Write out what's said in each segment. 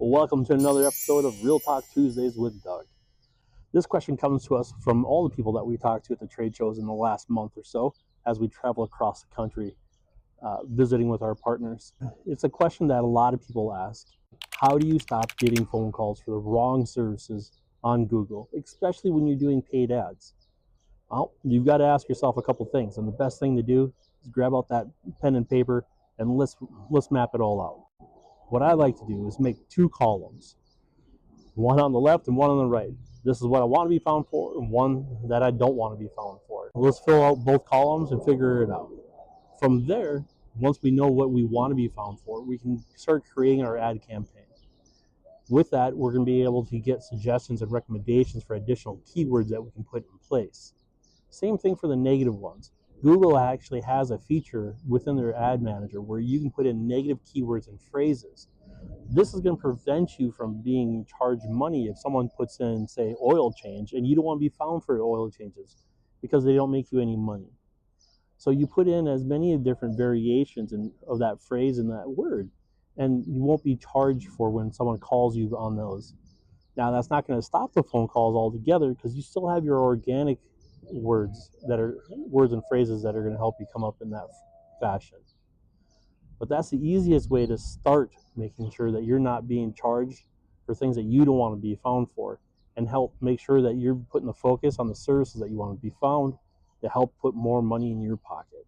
Welcome to another episode of Real Talk Tuesdays with Doug. This question comes to us from all the people that we talked to at the trade shows in the last month or so as we travel across the country visiting with our partners. It's a question that a lot of people ask. How do you stop getting phone calls for the wrong services on Google, especially when you're doing paid ads? Well, you've got to ask yourself a couple things, and the best thing to do is grab out that pen and paper and let's map it all out. What I like to do is make two columns, one on the left and one on the right. This is what I want to be found for and one that I don't want to be found for. Let's fill out both columns and figure it out. From there, once we know what we want to be found for, we can start creating our ad campaign. With that, we're going to be able to get suggestions and recommendations for additional keywords that we can put in place. Same thing for the negative ones. Google actually has a feature within their ad manager where you can put in negative keywords and phrases. This is going to prevent you from being charged money if someone puts in, say, oil change, and you don't want to be found for oil changes because they don't make you any money. So you put in as many different variations of that phrase and that word, and you won't be charged for when someone calls you on those. Now, that's not going to stop the phone calls altogether because you still have your organic words and phrases that are going to help you come up in that fashion. But that's the easiest way to start making sure that you're not being charged for things that you don't want to be found for, and help make sure that you're putting the focus on the services that you want to be found to help put more money in your pocket.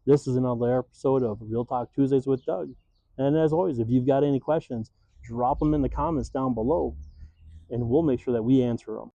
This is another episode of Real Talk Tuesdays with Doug. And as always, if you've got any questions, drop them in the comments down below and we'll make sure that we answer them.